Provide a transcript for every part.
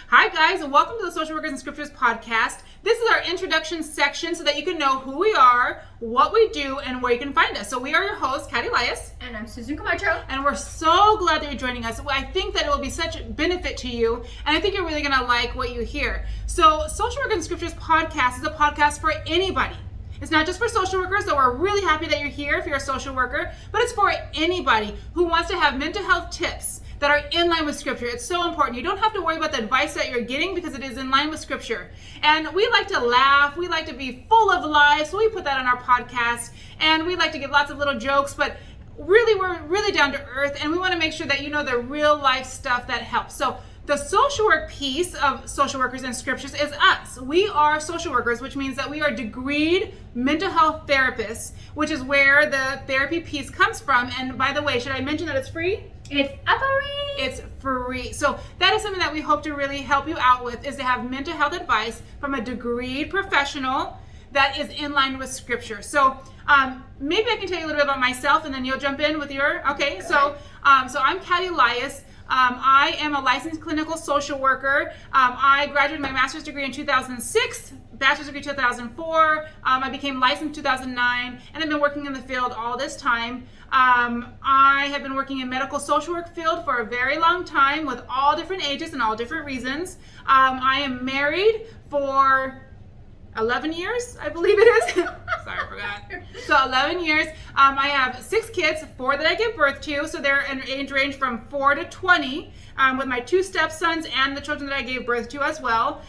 Hi guys, and welcome to the Social Workers and Scriptures podcast. This is our introduction section so that you can know who we are, what we do, and where you can find us. So we are your hosts, Katy Elias. And I'm Susan Camacho. And we're so glad that you're joining us. I think that it will be such benefit to you, and I think you're really going to like what you hear. So Social Workers and Scriptures podcast is a podcast for anybody. It's not just for social workers, so we're really happy that you're here if you're a social worker, but it's for anybody who wants to have mental health tips that are in line with Scripture. It's so important. You don't have to worry about the advice that you're getting because it is in line with Scripture. And we like to laugh. We like to be full of life, so we put that on our podcast. And we like to give lots of little jokes, but really, we're really down to earth, and we want to make sure that you know the real life stuff that helps. So the social work piece of Social Workers and Scriptures is us. We are social workers, which means that we are degreed mental health therapists, which is where the therapy piece comes from. And by the way, should I mention that it's free? It's free. It's free. So that is something that we hope to really help you out with, is to have mental health advice from a degreed professional that is in line with Scripture. So maybe I can tell you a little bit about myself, and then you'll jump in with your, okay. So I'm Katy Elias. I am a licensed clinical social worker. I graduated my master's degree in 2006, bachelor's degree 2004. I became licensed in 2009, and I've been working in the field all this time. I have been working in medical social work field for a very long time with all different ages and all different reasons. I am married for 11 years, I believe it is. Sorry, I forgot. So 11 years. I have 6 kids, 4 that I give birth to. So they're in age range from 4 to 20 with my 2 stepsons and the children that I gave birth to as well.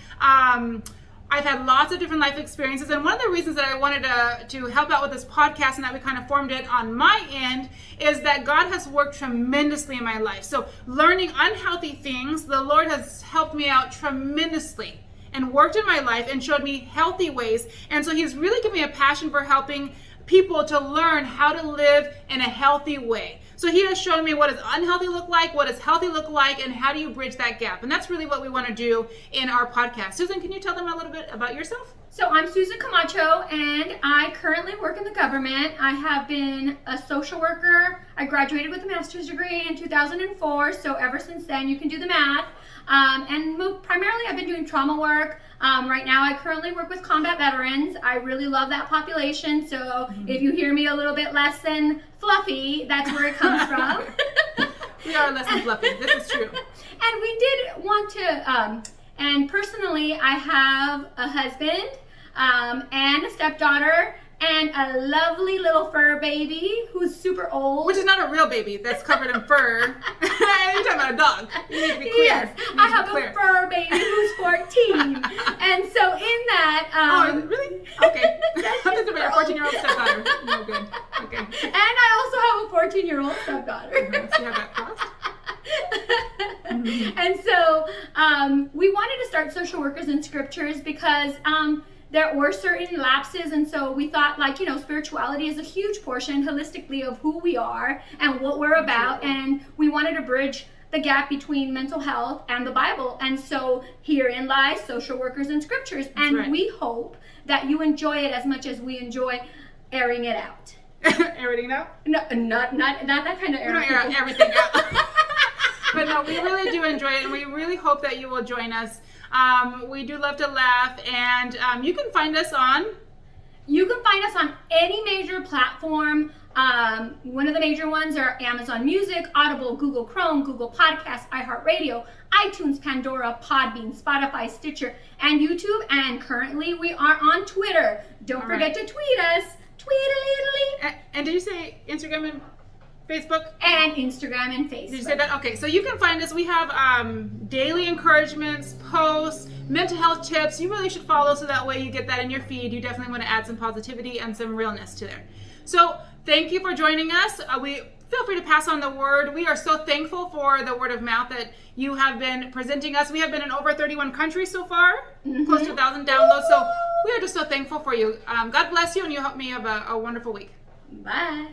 I've had lots of different life experiences, and one of the reasons that I wanted to help out with this podcast and that we kind of formed it on my end is that God has worked tremendously in my life. So learning unhealthy things, the Lord has helped me out tremendously and worked in my life and showed me healthy ways. And so he's really given me a passion for helping people to learn how to live in a healthy way. So he has shown me what does unhealthy look like, what does healthy look like, and how do you bridge that gap. And that's really what we want to do in our podcast. Susan, can you tell them a little bit about yourself? So I'm Susan Camacho, and I currently work in the government. I have been a social worker. I graduated with a master's degree in 2004, so ever since then, you can do the math. Primarily, I've been doing trauma work. Right now, I currently work with combat veterans. I really love that population, so if you hear me a little bit less than fluffy, that's where it comes from. We are less than fluffy. This is true. And we did want to, and personally, I have a husband and a stepdaughter and a lovely little fur baby who's super old. Which is not a real baby that's covered in fur. You're talking about a dog. You need to be clear. Yes, I have a fur baby who's 14. And so in that... oh, really? Okay. I'm thinking about your 14-year-old stepdaughter. No good. Okay. And I also have a 14-year-old stepdaughter. So you have that crossed? And so we wanted to start Social Workers and Scriptures because there were certain lapses, and so we thought, like, spirituality is a huge portion holistically of who we are and what we're about, and we wanted to bridge the gap between mental health and the Bible. And so herein lies Social Workers and Scriptures. That's right. We hope that you enjoy it as much as we enjoy airing it out. Airing it out? No, not that kind of airing. We don't air out everything out. But no, we really do enjoy it, and we really hope that you will join us. We do love to laugh, and you can find us on... You can find us on any major platform. One of the major ones are Amazon Music, Audible, Google Chrome, Google Podcasts, iHeartRadio, iTunes, Pandora, Podbean, Spotify, Stitcher, and YouTube. And currently we are on Twitter. Don't forget to tweet us. Tweet-a-leet-a-leet. And did you say Instagram and Facebook? And Instagram and Facebook. Did you say that? Okay, so you can find us. We have daily encouragements, posts, mental health tips. You really should follow so that way you get that in your feed. You definitely want to add some positivity and some realness to there. So thank you for joining us. We feel free to pass on the word. We are so thankful for the word of mouth that you have been presenting us. We have been in over 31 countries so far, close to 1,000 downloads. So we are just so thankful for you. God bless you, and you help me have a wonderful week. Bye.